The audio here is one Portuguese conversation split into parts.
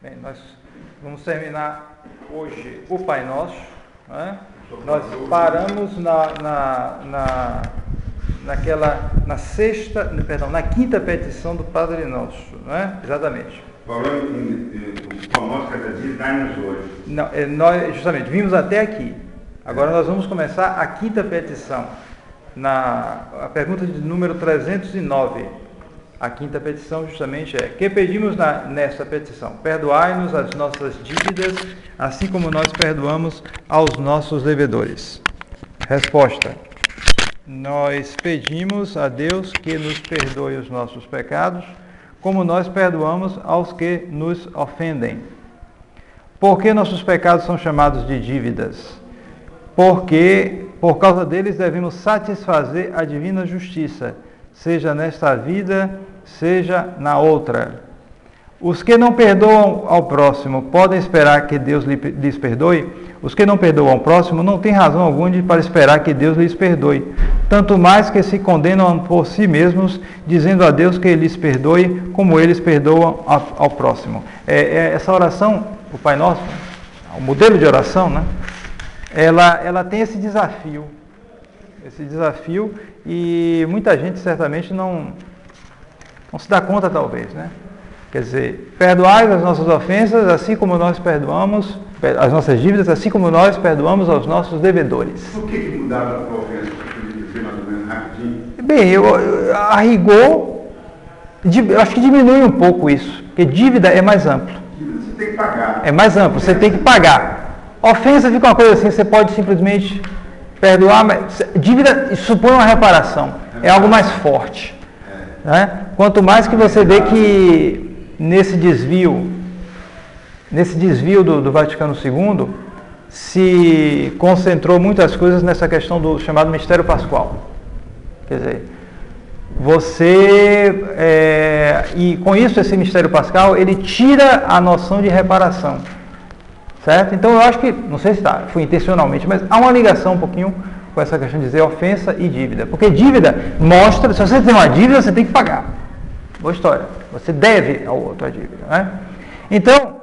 Bem, nós vamos terminar hoje o Pai Nosso, né? Nós paramos na quinta petição do Padre Nosso, né? Exatamente. Falando em Pão Nosso cada dia, dai-nos hoje. Não, nós justamente vimos até aqui. Agora nós vamos começar a quinta petição, a pergunta de número 309. A quinta petição justamente é: que pedimos nesta petição? Perdoai-nos as nossas dívidas, assim como nós perdoamos aos nossos devedores. Resposta: nós pedimos a Deus que nos perdoe os nossos pecados, como nós perdoamos aos que nos ofendem. Por que nossos pecados são chamados de dívidas? Porque por causa deles devemos satisfazer a divina justiça, seja nesta vida, seja na outra. Os que não perdoam ao próximo podem esperar que Deus lhes perdoe? Os que não perdoam ao próximo não têm razão alguma para esperar que Deus lhes perdoe, tanto mais que se condenam por si mesmos, dizendo a Deus que lhes perdoe, como eles perdoam ao próximo. Essa oração, o Pai Nosso, o modelo de oração, né? Ela tem esse desafio, e muita gente certamente não se dá conta, talvez, né? Quer dizer, perdoai as nossas ofensas, assim como nós perdoamos, as nossas dívidas, assim como nós perdoamos aos nossos devedores. Por que mudaram a tua ofensa? Mais ou menos rapidinho. Bem, a rigor, eu acho que diminui um pouco isso, porque dívida é mais amplo. Dívida você tem que pagar. É mais amplo, você tem que pagar. Ofensa fica uma coisa assim, você pode simplesmente perdoar, mas dívida supõe uma reparação, é algo mais forte. Né? Quanto mais que você vê que nesse desvio do Vaticano II, se concentrou muitas coisas nessa questão do chamado mistério pascual. Quer dizer, e com isso esse mistério pascal, ele tira a noção de reparação. Certo? Então eu acho que, não sei se foi intencionalmente, mas há uma ligação um pouquinho com essa questão de dizer ofensa e dívida. Porque dívida mostra, se você tem uma dívida, você tem que pagar. Boa história. Você deve ao outro a dívida. Né? Então,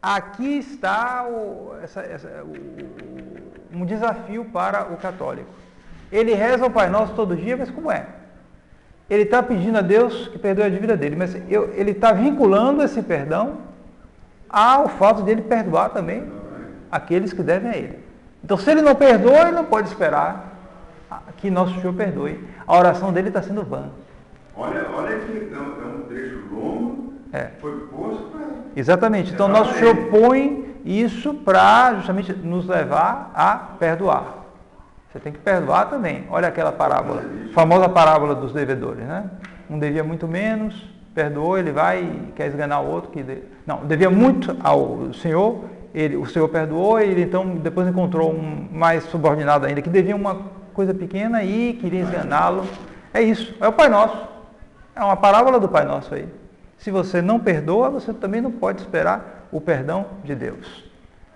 aqui está um desafio para o católico. Ele reza o Pai Nosso todo dia, mas como é? Ele está pedindo a Deus que perdoe a dívida dele, mas ele está vinculando esse perdão ao fato de ele perdoar também aqueles que devem a ele. Então, se ele não perdoa, ele não pode esperar que Nosso Senhor perdoe. A oração dele está sendo vã. Olha que é um trecho longo, foi posto para... Exatamente. Então, Nosso Senhor põe isso para justamente nos levar a perdoar. Você tem que perdoar também. Olha aquela parábola, famosa parábola dos devedores, né? Um devia muito menos, perdoou, ele vai e quer esganar o outro. Não, devia muito ao Senhor, o Senhor perdoou, ele então depois encontrou um mais subordinado ainda, que devia uma coisa pequena e queria esganá-lo. É isso, é o Pai Nosso. É uma parábola do Pai Nosso aí. Se você não perdoa, você também não pode esperar o perdão de Deus.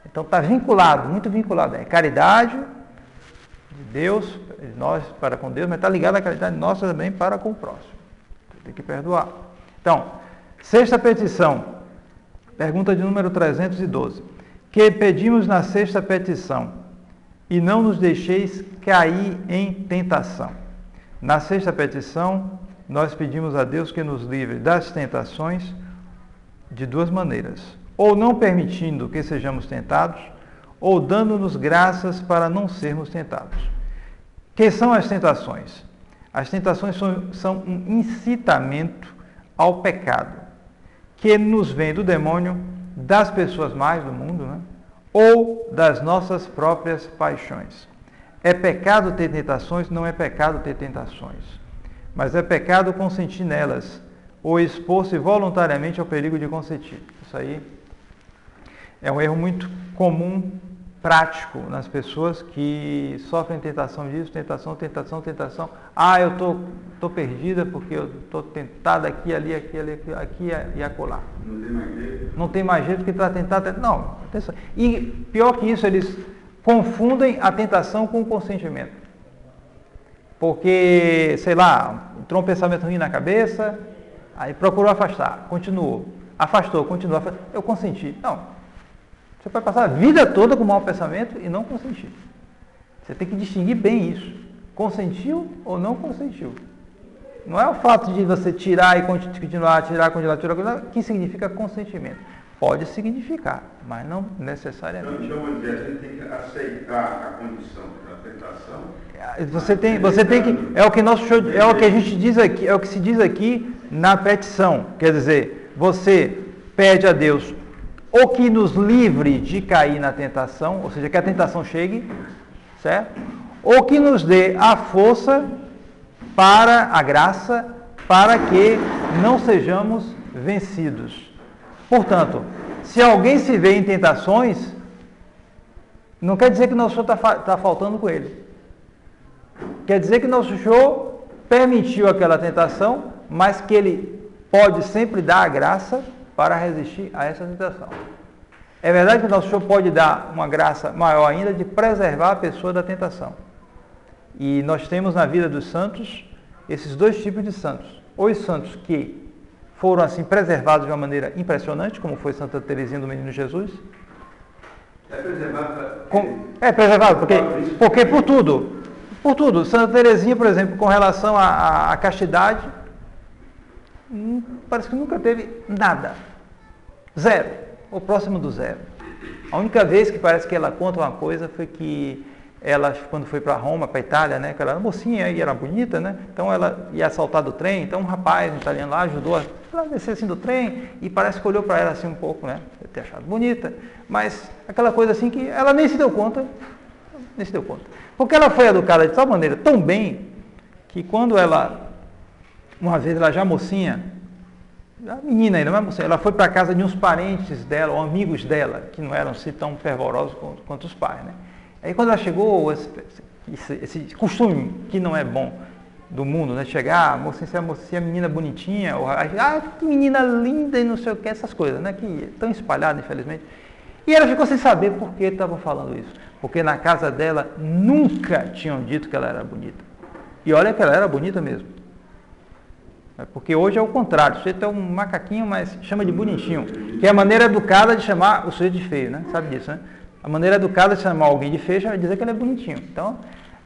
Então está vinculado, muito vinculado. É caridade de Deus, de nós para com Deus, mas está ligado à caridade nossa também para com o próximo. Tem que perdoar. Então, sexta petição, pergunta de número 312. Que pedimos na sexta petição, e não nos deixeis cair em tentação. Na sexta petição, nós pedimos a Deus que nos livre das tentações de duas maneiras: ou não permitindo que sejamos tentados, ou dando-nos graças para não sermos tentados. Que são as tentações? As tentações são um incitamento ao pecado, que nos vem do demônio, das pessoas mais do mundo, né? Ou das nossas próprias paixões. É pecado ter tentações? Não é pecado ter tentações, mas é pecado consentir nelas, ou expor-se voluntariamente ao perigo de consentir. Isso aí é um erro muito comum, prático, nas pessoas que sofrem tentação disso, tentação. Eu estou perdida porque eu estou tentada aqui, ali, aqui e acolá. Não tem mais jeito. Não tem mais jeito porque está tentado. Não, atenção. E pior que isso, eles confundem a tentação com o consentimento. Porque, sei lá, entrou um pensamento ruim na cabeça, aí procurou afastar, continuou. afastou, continuou afastando. Eu consenti. Não. Você pode passar a vida toda com mau pensamento e não consentir. Você tem que distinguir bem isso. Consentiu ou não consentiu. Não é o fato de você tirar e continuar, tirar que significa consentimento. Pode significar, mas não necessariamente. Então, vamos dizer, a gente tem que aceitar a condição da tentação. Você tem que, é o que a gente diz aqui, é o que se diz aqui na petição. Quer dizer, você pede a Deus ou que nos livre de cair na tentação, ou seja, que a tentação chegue, certo? Ou que nos dê a força para a graça, para que não sejamos vencidos. Portanto, se alguém se vê em tentações, não quer dizer que nosso Senhor está faltando com ele. Quer dizer que nosso Senhor permitiu aquela tentação, mas que ele pode sempre dar a graça para resistir a essa tentação. É verdade que nosso Senhor pode dar uma graça maior ainda de preservar a pessoa da tentação. E nós temos na vida dos santos esses dois tipos de santos. Os santos que foram assim preservados de uma maneira impressionante, como foi Santa Teresinha do Menino Jesus. É preservado porque por tudo. Santa Teresinha, por exemplo, com relação à castidade, parece que nunca teve nada. Zero. Ou próximo do zero. A única vez que parece que ela conta uma coisa foi que ela, quando foi para Roma, para a Itália, né, que ela era mocinha e era bonita, né, então ela ia saltar do trem, então um rapaz, um italiano lá, ajudou ela a descer assim do trem e parece que olhou para ela assim um pouco, né, ter achado bonita, mas aquela coisa assim que ela nem se deu conta, porque ela foi educada de tal maneira, tão bem, que quando ela, uma vez ela já mocinha, a menina ainda, mas ela foi para a casa de uns parentes dela, ou amigos dela, que não eram assim tão fervorosos quanto os pais, né. Aí quando ela chegou, esse costume que não é bom do mundo, né? Chegar, mocinha, menina bonitinha, ou, que menina linda e não sei o que, essas coisas, né? Que estão espalhadas, infelizmente. E ela ficou sem saber por que estavam falando isso. Porque na casa dela nunca tinham dito que ela era bonita. E olha que ela era bonita mesmo. Porque hoje é o contrário, o sujeito é um macaquinho, mas chama de bonitinho. Que é a maneira educada de chamar o sujeito de feio, né? Sabe disso, né? A maneira educada de chamar alguém de feio é dizer que ele é bonitinho. Então,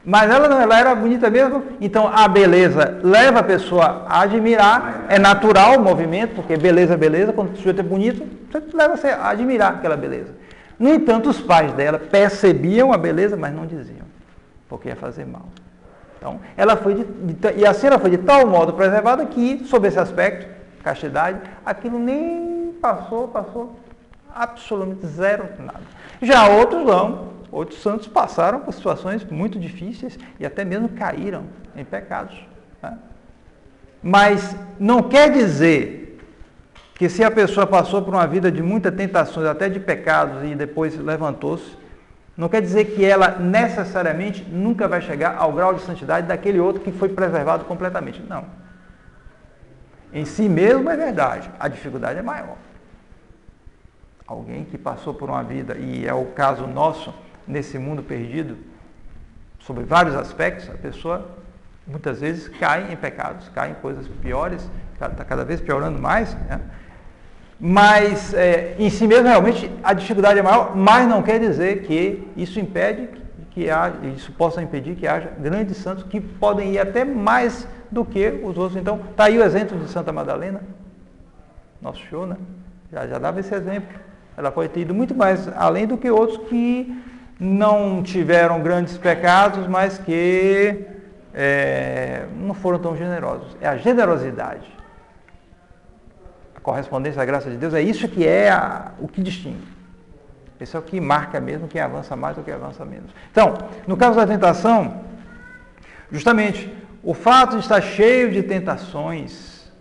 mas ela não, ela era bonita mesmo. Então, a beleza leva a pessoa a admirar. É natural o movimento, porque beleza é beleza. Quando o sujeito é bonito, você leva você a admirar aquela beleza. No entanto, os pais dela percebiam a beleza, mas não diziam, porque ia fazer mal. Então, ela foi e assim ela foi de tal modo preservada que, sob esse aspecto, castidade, aquilo nem passou absolutamente zero nada. Já outros não, outros santos passaram por situações muito difíceis e até mesmo caíram em pecados. Né? Mas não quer dizer que se a pessoa passou por uma vida de muitas tentações, até de pecados, e depois levantou-se, não quer dizer que ela necessariamente nunca vai chegar ao grau de santidade daquele outro que foi preservado completamente. Não. Em si mesmo é verdade, a dificuldade é maior. Alguém que passou por uma vida, e é o caso nosso, nesse mundo perdido, sobre vários aspectos, a pessoa muitas vezes cai em pecados, cai em coisas piores, está cada vez piorando mais, né? Mas em si mesmo realmente a dificuldade é maior, mas não quer dizer que isso impede isso possa impedir que haja grandes santos que podem ir até mais do que os outros. Então, está aí o exemplo de Santa Madalena, Nosso Senhor, né? Já dava esse exemplo. Ela pode ter ido muito mais além do que outros que não tiveram grandes pecados, mas que não foram tão generosos. É a generosidade. A correspondência à graça de Deus é isso que é o que distingue. Esse é o que marca mesmo quem avança mais ou quem avança menos. Então, no caso da tentação, justamente o fato de estar cheio de tentações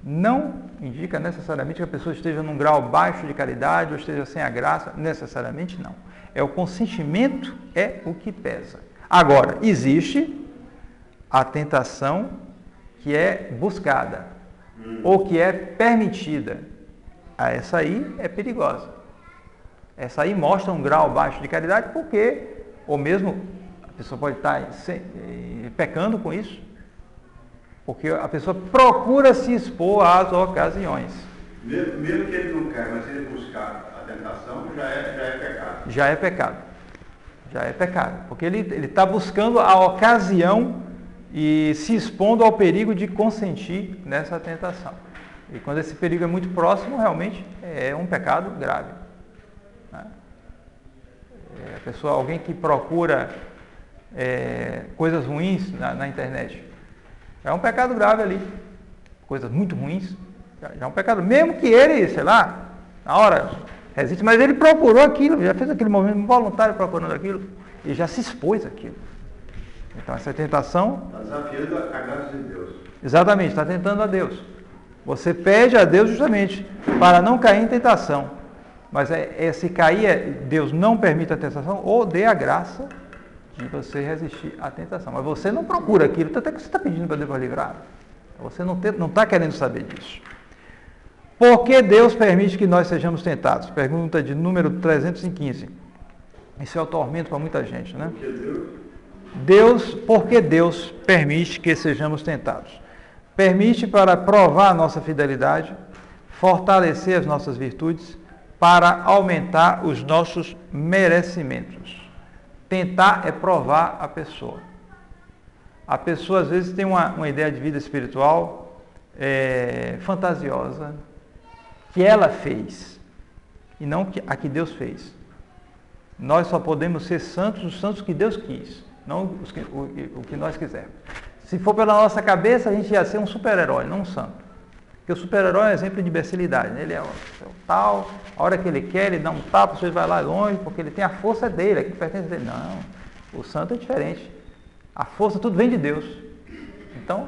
não indica necessariamente que a pessoa esteja num grau baixo de caridade ou esteja sem a graça, necessariamente não. É o consentimento é o que pesa. Agora, existe a tentação que é buscada ou que é permitida. Essa aí é perigosa. Essa aí mostra um grau baixo de caridade porque, ou mesmo, a pessoa pode estar pecando com isso, porque a pessoa procura se expor às ocasiões. Mesmo que ele não quer, mas se ele buscar a tentação, já é pecado. Já é pecado. Já é pecado. Porque ele está buscando a ocasião e se expondo ao perigo de consentir nessa tentação. E quando esse perigo é muito próximo, realmente é um pecado grave. Né? Alguém que procura coisas ruins na internet, é um pecado grave ali. Coisas muito ruins, já é um pecado. Mesmo que ele, sei lá, na hora resiste, mas ele procurou aquilo, já fez aquele movimento voluntário procurando aquilo e já se expôs àquilo. Então essa tentação... Está desafiando a graça de Deus. Exatamente, está tentando a Deus. Você pede a Deus justamente para não cair em tentação. Mas se cair, Deus não permite a tentação ou dê a graça de você resistir à tentação. Mas você não procura aquilo, até que você está pedindo para Deus livrar. Você não está querendo saber disso. Por que Deus permite que nós sejamos tentados? Pergunta de número 315. Isso é o tormento para muita gente, né? Por que Deus permite que sejamos tentados? Permite para provar a nossa fidelidade, fortalecer as nossas virtudes, para aumentar os nossos merecimentos. Tentar é provar a pessoa. A pessoa às vezes tem uma ideia de vida espiritual fantasiosa, que ela fez, e não a que Deus fez. Nós só podemos ser santos, os santos que Deus quis, não o que nós quisermos. Se for pela nossa cabeça, a gente ia ser um super-herói, não um santo. Porque o super-herói é um exemplo de imbecilidade. Né? Ele é o tal, a hora que ele quer, ele dá um tapa, você vai lá longe, porque ele tem a força dele, que pertence a ele. Não, o santo é diferente. A força, tudo vem de Deus. Então,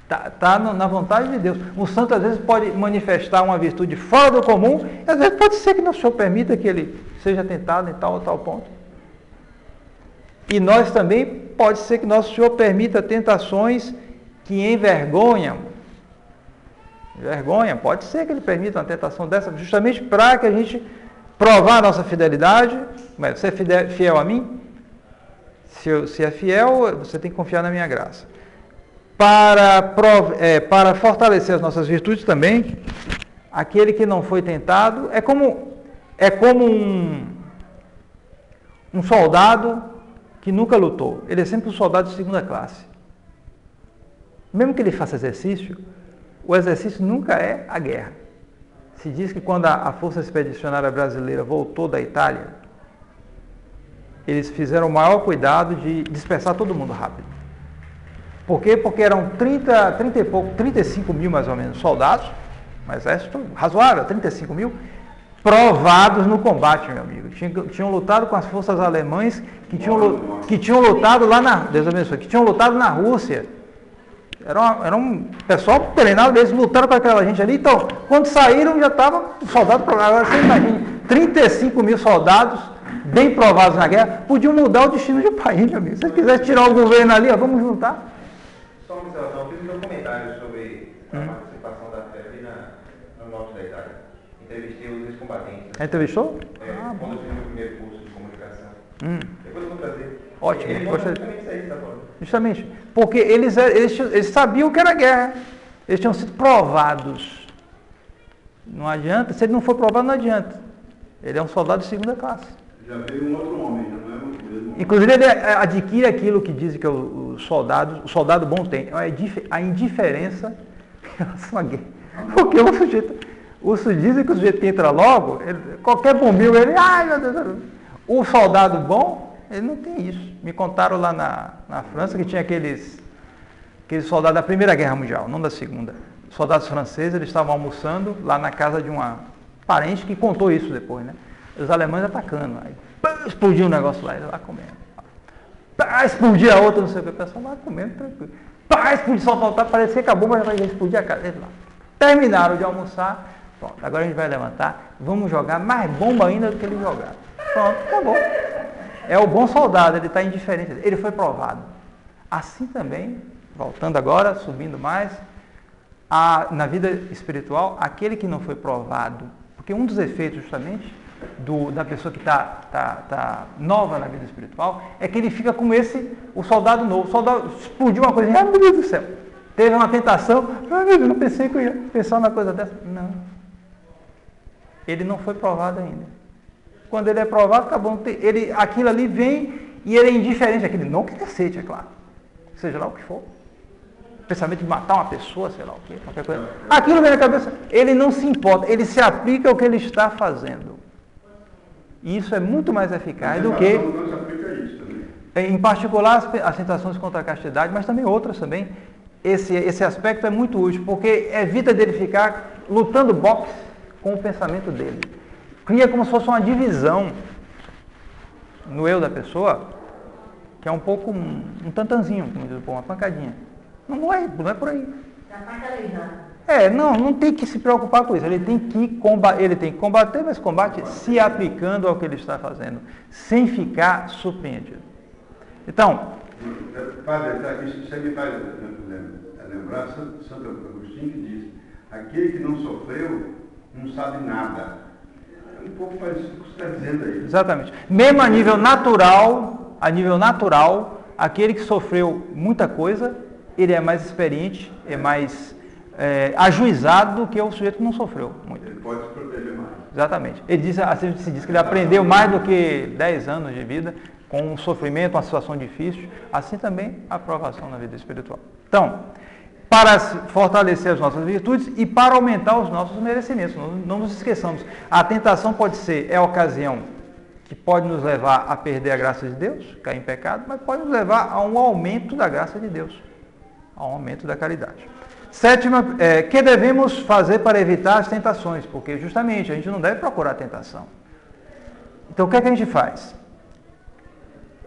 está na vontade de Deus. O santo, às vezes, pode manifestar uma virtude fora do comum, e às vezes pode ser que nosso Senhor permita que ele seja tentado em tal ou tal ponto. E nós também, pode ser que nosso Senhor permita tentações que envergonham. Pode ser que Ele permita uma tentação dessa, justamente para que a gente provar a nossa fidelidade. Você é fiel a mim? Se é fiel, você tem que confiar na minha graça. Para fortalecer as nossas virtudes também, aquele que não foi tentado é como um soldado que nunca lutou. Ele é sempre um soldado de segunda classe. Mesmo que ele faça exercício, o exercício nunca é a guerra. Se diz que quando a Força Expedicionária Brasileira voltou da Itália, eles fizeram o maior cuidado de dispersar todo mundo rápido. Por quê? Porque eram 35 mil mais ou menos soldados, um exército razoável, 35 mil, provados no combate, meu amigo. Tinham lutado com as forças alemães que tinham lutado lá Deus abençoe, que tinham lutado na Rússia. Era um pessoal treinado, eles lutaram com aquela gente ali. Então, quando saíram, já estava o soldado provado. Agora você imagina, 35 mil soldados, bem provados na guerra, podiam mudar o destino de um país, meu amigo. Se você quiser tirar o governo ali, vamos juntar. Só uma observação, eu fiz um documentário sobre a participação da fé ali no norte da Itália. Entrevistei os ex-combatentes. Entrevistou? Quando eu fiz o meu primeiro curso de comunicação. Depois eu vou trazer. Ótimo. Ele mostra justamente isso aí que você está falando. Justamente. Porque eles sabiam que era guerra. Eles tinham sido provados. Não adianta. Se ele não for provado, não adianta. Ele é um soldado de segunda classe. Já veio um outro homem, não é o mesmo. Inclusive, ele adquire aquilo que dizem que o soldado bom tem. A indiferença em relação à guerra. Porque dizem que o sujeito que entra logo, qualquer bombinho, ai meu Deus. O soldado bom, ele não tem isso. Me contaram lá na França que tinha aqueles soldados da Primeira Guerra Mundial, não da Segunda. Soldados franceses, eles estavam almoçando lá na casa de uma parente que contou isso depois, né? Os alemães atacando. Aí explodiu um negócio lá, eles lá comendo. Explodia a outra, não sei o que, o pessoal lá comendo, tranquilo. Explodiu, só faltava, parecia que acabou, mas já explodia a casa. Eles lá. Terminaram de almoçar. Pronto, agora a gente vai levantar, vamos jogar mais bomba ainda do que eles jogaram. Pronto, acabou. É o bom soldado, ele está indiferente, ele foi provado. Assim também, voltando agora, subindo mais, na vida espiritual, aquele que não foi provado, porque um dos efeitos justamente da pessoa que está nova na vida espiritual, é que ele fica como o soldado novo. O soldado explodiu uma coisa, meu Deus do céu, teve uma tentação, meu Deus, eu não pensei que eu ia pensar numa coisa dessa. Não. Ele não foi provado ainda. Quando ele é provado, acabou. Aquilo ali vem e ele é indiferente àquilo. Não que cacete, é claro. Seja lá o que for. Pensamento de matar uma pessoa, sei lá o quê, qualquer coisa. Aquilo vem na cabeça. Ele não se importa. Ele se aplica ao que ele está fazendo. E isso é muito mais eficaz do que... Não se aplica a isso também. Em particular, as tentações contra a castidade, mas também outras também. Esse aspecto é muito útil, porque evita dele ficar lutando boxe com o pensamento dele. Cria como se fosse uma divisão no eu da pessoa, que é um pouco um tantanzinho, como diz o povo, uma pancadinha. Não é por aí. Não tem que se preocupar com isso. Ele tem que combater, mas combate se aplicando ao que ele está fazendo, sem ficar surpreendido. Então... Padre, isso me faz lembrar Santo Agostinho, que diz: aquele que não sofreu não sabe nada. É um pouco parecido com o que você está dizendo aí. Exatamente. Mesmo a nível natural, aquele que sofreu muita coisa, ele é mais experiente, é mais ajuizado do que o sujeito que não sofreu muito. Ele pode se proteger mais. Exatamente. Assim se diz que ele aprendeu mais do que 10 anos de vida, com um sofrimento, uma situação difícil, assim também a aprovação na vida espiritual. Então, para fortalecer as nossas virtudes e para aumentar os nossos merecimentos. Não nos esqueçamos, a tentação pode ser a ocasião que pode nos levar a perder a graça de Deus, cair em pecado, mas pode nos levar a um aumento da graça de Deus, a um aumento da caridade. Sétima, que devemos fazer para evitar as tentações? Porque justamente a gente não deve procurar a tentação. Então o que é que a gente faz?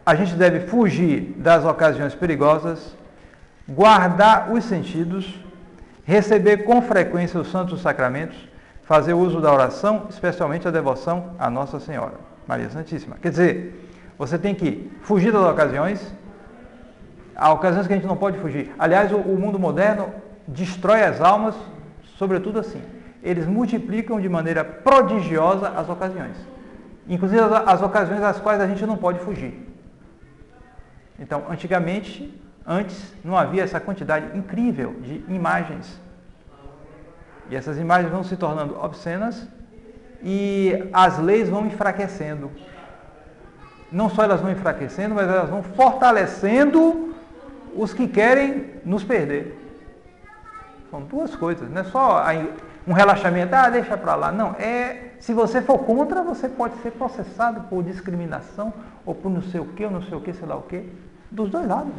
A gente deve fugir das ocasiões perigosas, guardar os sentidos, receber com frequência os santos sacramentos, fazer uso da oração, especialmente a devoção à Nossa Senhora, Maria Santíssima. Quer dizer, você tem que fugir das ocasiões, há ocasiões que a gente não pode fugir. Aliás, o mundo moderno destrói as almas, sobretudo assim. Eles multiplicam de maneira prodigiosa as ocasiões, inclusive as ocasiões às quais a gente não pode fugir. Então, antes não havia essa quantidade incrível de imagens. E essas imagens vão se tornando obscenas e as leis vão enfraquecendo. Não só elas vão enfraquecendo, mas elas vão fortalecendo os que querem nos perder. São duas coisas, não é só um relaxamento, deixa para lá. Não, se você for contra, você pode ser processado por discriminação ou por não sei o que, sei lá o que, dos dois lados.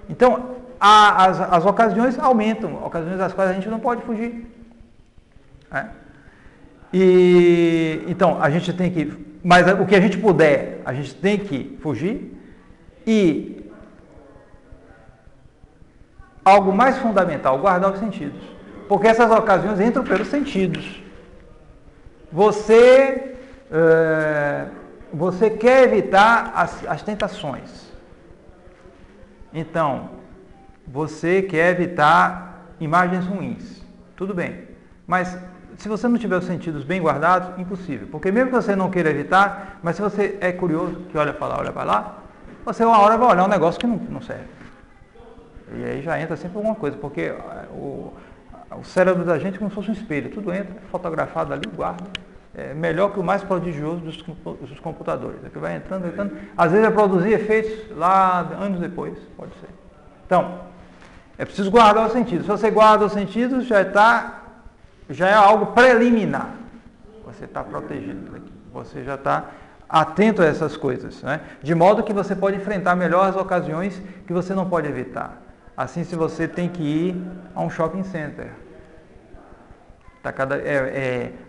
Então, as ocasiões aumentam, ocasiões das quais a gente não pode fugir. Então, a gente tem que, mas o que a gente puder, a gente tem que fugir. E algo mais fundamental, guardar os sentidos. Porque essas ocasiões entram pelos sentidos. Você quer evitar as tentações. Então, você quer evitar imagens ruins. Tudo bem. Mas se você não tiver os sentidos bem guardados, impossível. Porque mesmo que você não queira evitar, mas se você é curioso, que olha para lá, olha para lá, você uma hora vai olhar um negócio que não serve. E aí já entra sempre alguma coisa, porque o cérebro da gente é como se fosse um espelho. Tudo entra, fotografado ali, guarda. É melhor que o mais prodigioso dos computadores. É que vai entrando. Às vezes vai produzir efeitos lá anos depois, pode ser. Então, é preciso guardar os sentidos. Se você guarda os sentidos, já é algo preliminar. Você está protegido. Você já está atento a essas coisas, né? De modo que você pode enfrentar melhor as ocasiões que você não pode evitar. Assim, se você tem que ir a um shopping center.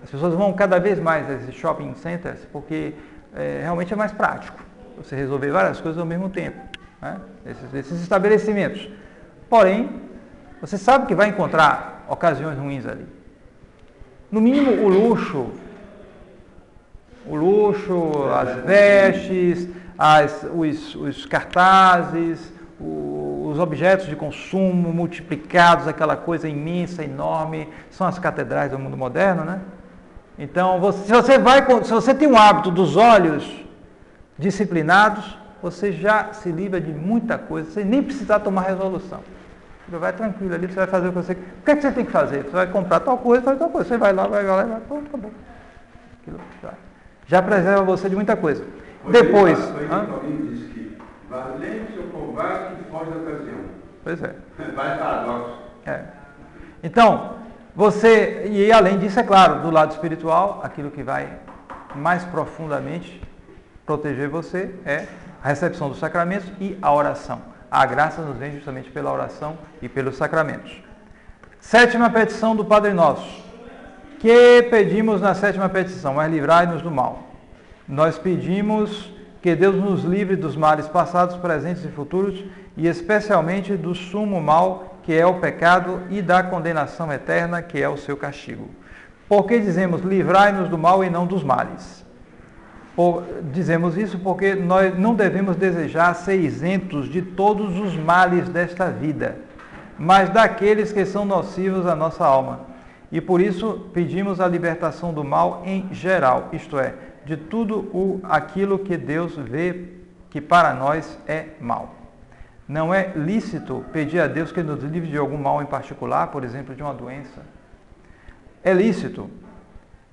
As pessoas vão cada vez mais a esses shopping centers porque realmente é mais prático você resolver várias coisas ao mesmo tempo, né? Esses estabelecimentos. Porém, você sabe que vai encontrar ocasiões ruins ali. No mínimo o luxo, as vestes, os cartazes, os objetos de consumo multiplicados, aquela coisa imensa, enorme, são as catedrais do mundo moderno, né? Então, se você tem um hábito dos olhos disciplinados, você já se livra de muita coisa, sem nem precisar tomar resolução. Vai tranquilo ali, você vai fazer o que você quer. O que é que você tem que fazer? Você vai comprar tal coisa, faz tal coisa. Você vai lá, pronto, acabou. Já preserva você de muita coisa. Depois... Alguém disse que valente ou covarde que foge da ocasião. Pois é. Vai paradoxo. Então, você... E além disso, é claro, do lado espiritual, aquilo que vai mais profundamente proteger você é a recepção dos sacramentos e a oração. A graça nos vem justamente pela oração e pelos sacramentos. Sétima petição do Padre Nosso. Que pedimos na sétima petição? Mas livrai-nos do mal. Nós pedimos que Deus nos livre dos males passados, presentes e futuros, e especialmente do sumo mal, que é o pecado, e da condenação eterna, que é o seu castigo. Por que dizemos livrai-nos do mal e não dos males? Dizemos isso porque nós não devemos desejar ser isentos de todos os males desta vida, mas daqueles que são nocivos à nossa alma. E por isso pedimos a libertação do mal em geral, isto é, de tudo aquilo que Deus vê que para nós é mal. Não é lícito pedir a Deus que nos livre de algum mal em particular, por exemplo, de uma doença. É lícito,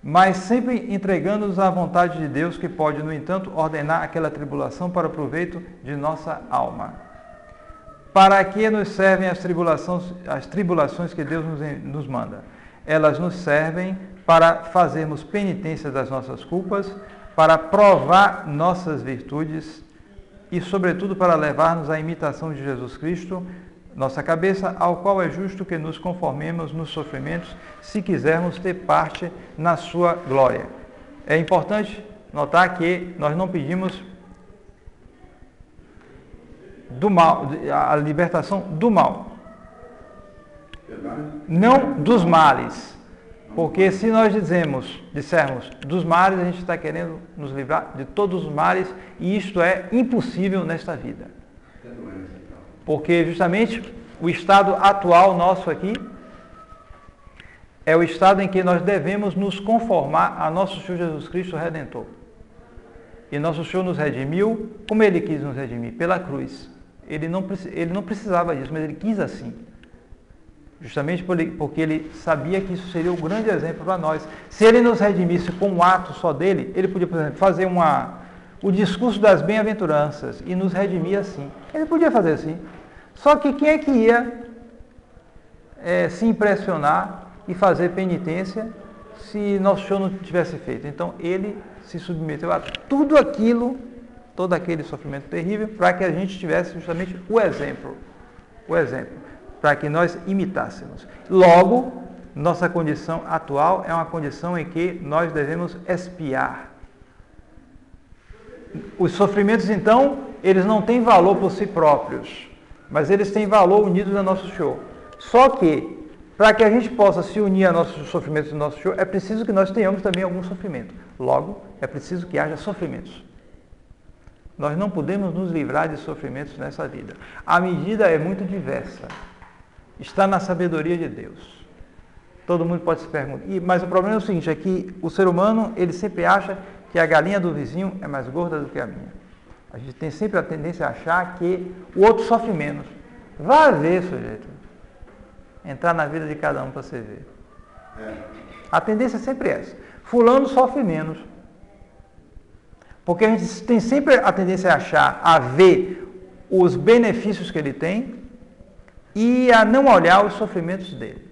mas sempre entregando-nos à vontade de Deus, que pode, no entanto, ordenar aquela tribulação para o proveito de nossa alma. Para que nos servem as tribulações que Deus nos manda? Elas nos servem para fazermos penitência das nossas culpas, para provar nossas virtudes e, sobretudo, para levar-nos à imitação de Jesus Cristo, nossa cabeça, ao qual é justo que nos conformemos nos sofrimentos, se quisermos ter parte na sua glória. É importante notar que nós não pedimos do mal, a libertação do mal, não dos males. Porque se nós dissermos dos males, a gente está querendo nos livrar de todos os males, e isto é impossível nesta vida. Porque justamente o estado atual nosso aqui é o estado em que nós devemos nos conformar a nosso Senhor Jesus Cristo Redentor. E nosso Senhor nos redimiu, como Ele quis nos redimir, pela cruz. Ele não precisava disso, mas Ele quis assim. Justamente porque Ele sabia que isso seria um grande exemplo para nós. Se Ele nos redimisse com um ato só dele, Ele podia, por exemplo, fazer o discurso das bem-aventuranças e nos redimir assim. Ele podia fazer assim. Só que quem é que ia se impressionar e fazer penitência se nosso Senhor não tivesse feito? Então, Ele se submeteu a tudo aquilo, todo aquele sofrimento terrível, para que a gente tivesse justamente o exemplo, para que nós imitássemos. Logo, nossa condição atual é uma condição em que nós devemos expiar. Os sofrimentos, então, eles não têm valor por si próprios, mas eles têm valor unidos a nosso Senhor. Só que, para que a gente possa se unir a nossos sofrimentos do nosso Senhor, é preciso que nós tenhamos também algum sofrimento. Logo, é preciso que haja sofrimentos. Nós não podemos nos livrar de sofrimentos nessa vida. A medida é muito diversa. Está na sabedoria de Deus. Todo mundo pode se perguntar. Mas o problema é o seguinte, é que o ser humano, ele sempre acha que a galinha do vizinho é mais gorda do que a minha. A gente tem sempre a tendência a achar que o outro sofre menos. Vá ver, sujeito. Entrar na vida de cada um para você ver. A tendência é sempre essa. Fulano sofre menos. Porque a gente tem sempre a tendência a achar, a ver os benefícios que ele tem e a não olhar os sofrimentos dele.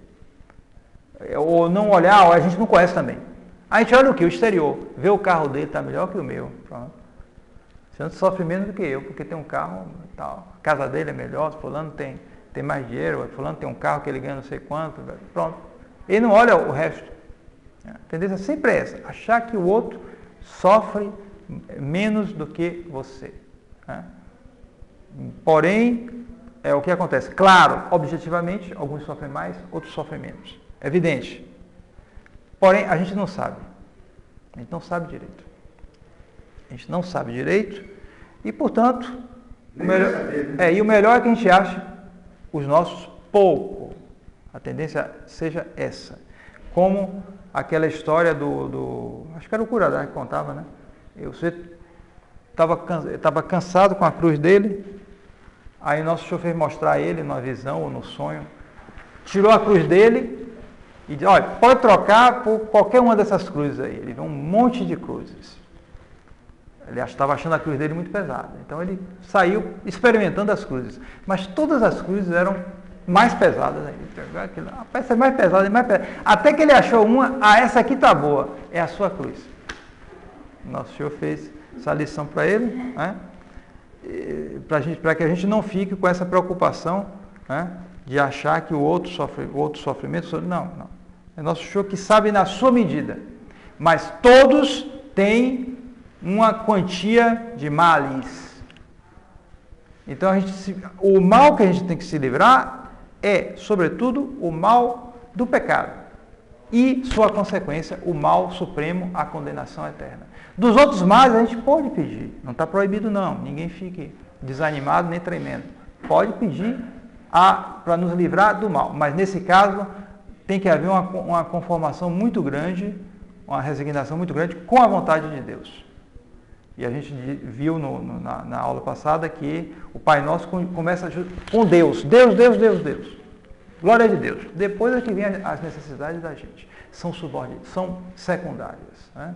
Ou não olhar, a gente não conhece também. A gente olha o quê? O exterior. Vê o carro dele, está melhor que o meu. Pronto. Você não sofre menos do que eu, porque tem um carro e tal. A casa dele é melhor, fulano tem mais dinheiro, fulano tem um carro que ele ganha não sei quanto. Pronto. Ele não olha o resto. A tendência sempre é essa, achar que o outro sofre menos do que você. Porém, é o que acontece. Claro, objetivamente, alguns sofrem mais, outros sofrem menos. É evidente. Porém, a gente não sabe. A gente não sabe direito. A gente não sabe direito e, portanto, o melhor é que a gente ache os nossos pouco. A tendência seja essa. Como aquela história acho que era o Curadá que contava, né? Você estava cansado com a cruz dele, Aí Nosso Senhor fez mostrar a ele numa visão ou no sonho, tirou a cruz dele e disse, olha, pode trocar por qualquer uma dessas cruzes aí. Ele viu um monte de cruzes. Ele estava achando a cruz dele muito pesada. Então ele saiu experimentando as cruzes. Mas todas as cruzes eram mais pesadas ainda. A peça é mais pesada e mais pesada. Até que ele achou uma, essa aqui está boa, é a sua cruz. Nosso Senhor fez essa lição para ele, né? Para que a gente não fique com essa preocupação, né? De achar que o outro sofrimento. Não. É Nosso Senhor que sabe na sua medida. Mas todos têm uma quantia de males. Então o mal que a gente tem que se livrar é, sobretudo, o mal do pecado. E sua consequência, o mal supremo, a condenação eterna. Dos outros males a gente pode pedir. Não está proibido não. Ninguém fique desanimado nem tremendo. Pode pedir para nos livrar do mal. Mas nesse caso tem que haver uma conformação muito grande, uma resignação muito grande com a vontade de Deus. E a gente viu na aula passada que o Pai Nosso começa com Deus. Deus. Glória de Deus. Depois é que vem as necessidades da gente. São subordinadas, são secundárias. Né?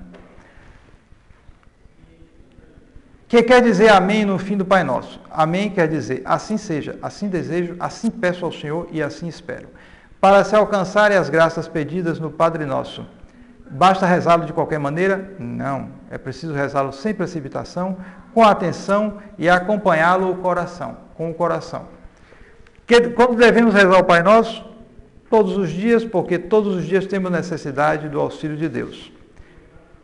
O que quer dizer amém no fim do Pai Nosso? Amém quer dizer assim seja, assim desejo, assim peço ao Senhor e assim espero. Para se alcançarem as graças pedidas no Padre Nosso, basta rezá-lo de qualquer maneira? Não. É preciso rezá-lo sem precipitação, com atenção e acompanhá-lo com o coração. Quando devemos rezar o Pai Nosso? Todos os dias, porque todos os dias temos necessidade do auxílio de Deus.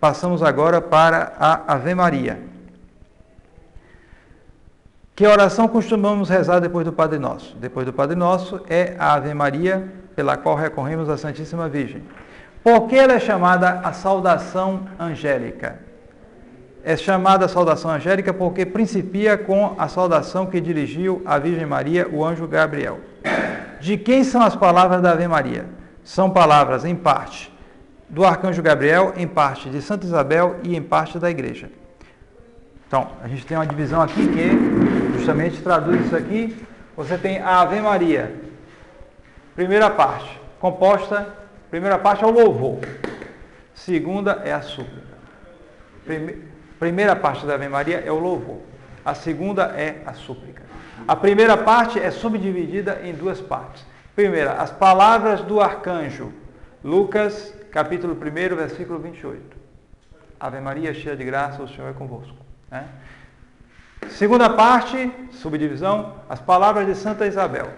Passamos agora para a Ave Maria. Que oração costumamos rezar depois do Padre Nosso? Depois do Padre Nosso é a Ave Maria, pela qual recorremos à Santíssima Virgem. Por que ela é chamada a saudação angélica? É chamada a saudação angélica porque principia com a saudação que dirigiu à Virgem Maria o anjo Gabriel. De quem são as palavras da Ave Maria? São palavras, em parte, do arcanjo Gabriel, em parte de Santa Isabel e em parte da Igreja. Então, a gente tem uma divisão aqui que justamente traduz isso aqui. Você tem a Ave Maria, primeira parte, primeira parte é o louvor, segunda é a súplica. Primeira parte da Ave Maria é o louvor, a segunda é a súplica. A primeira parte é subdividida em duas partes. Primeira, as palavras do arcanjo, Lucas, capítulo 1, versículo 28. Ave Maria, cheia de graça, o Senhor é convosco. Né? Segunda parte, subdivisão, as palavras de Santa Isabel.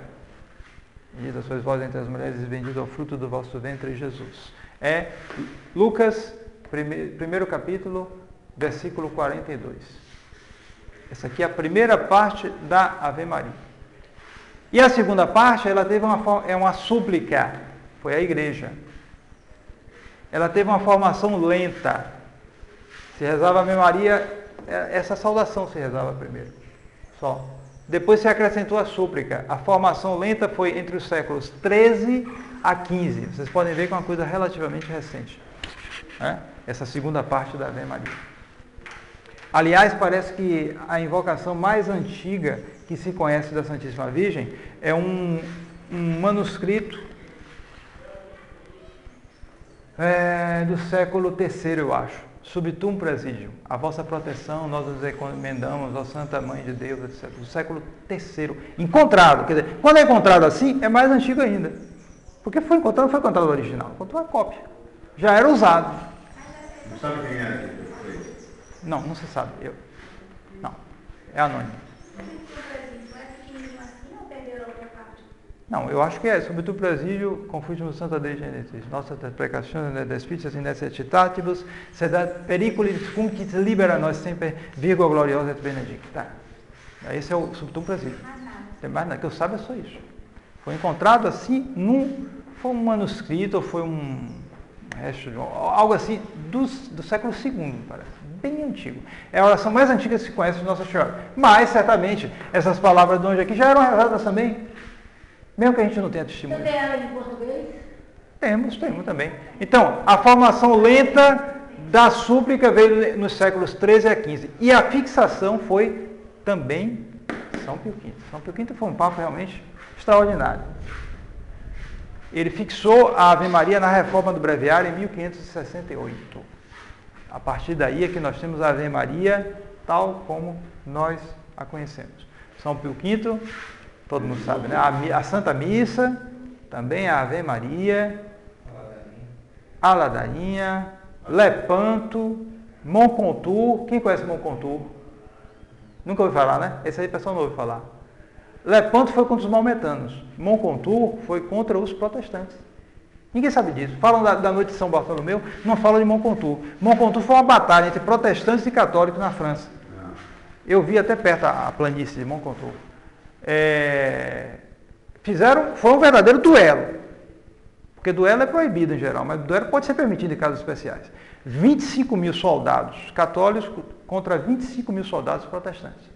Bendita sois vós entre as mulheres e bendito é o fruto do vosso ventre, Jesus. É Lucas, primeiro capítulo, versículo 42. Essa aqui é a primeira parte da Ave Maria. E a segunda parte, ela teve uma súplica, foi a Igreja. Ela teve uma formação lenta. Se rezava a Ave Maria, essa saudação se rezava primeiro, só. Depois se acrescentou a súplica. A formação lenta foi entre os séculos 13 a 15. Vocês podem ver que é uma coisa relativamente recente, né? Essa segunda parte da Ave Maria. Aliás, parece que a invocação mais antiga que se conhece da Santíssima Virgem é um manuscrito do século III, eu acho. Subtum presidium, a vossa proteção nós nos encomendamos, ó Santa Mãe de Deus, etc. Do século III. Encontrado, quer dizer, quando é encontrado assim, é mais antigo ainda. Porque não foi encontrado o original, encontrou a cópia. Já era usado. Não sabe quem era que fez? Não se sabe. Não, é anônimo. Não, eu acho que é. Subtum presidio, confúgio Santa Dei Genesis. Nossa precazione de spicias in necessitatibus, sed periculis cum quis libera nós sempre, virgo gloriosa et benedicta. Esse é o subtum presidio. Tem mais nada, que eu saiba é só isso. Foi encontrado assim, foi um manuscrito, ou foi um resto de algo assim, do século II, parece. Bem antigo. É a oração mais antiga que se conhece de Nossa Senhora. Mas, certamente, essas palavras do anjo aqui já eram rezadas também. Mesmo que a gente não tenha testemunho. Você tem ela em português? Temos também. Então, a formação lenta da súplica veio nos séculos 13 a 15. E a fixação foi também São Pio V. São Pio V foi um papa realmente extraordinário. Ele fixou a Ave Maria na reforma do breviário em 1568. A partir daí é que nós temos a Ave Maria tal como nós a conhecemos. São Pio V, todo mundo sabe, né? A Santa Missa, também a Ave Maria, a Ladainha, Lepanto, Moncontour. Quem conhece Moncontour? Nunca ouviu falar, né? Esse aí o pessoal não ouve falar. Lepanto foi contra os maometanos. Moncontour foi contra os protestantes. Ninguém sabe disso. Falam da noite de São Bartolomeu, não falam de Moncontour. Moncontour foi uma batalha entre protestantes e católicos na França. Eu vi até perto a planície de Moncontour. Foi um verdadeiro duelo. Porque duelo é proibido em geral, mas duelo pode ser permitido em casos especiais. 25 mil soldados católicos contra 25 mil soldados protestantes.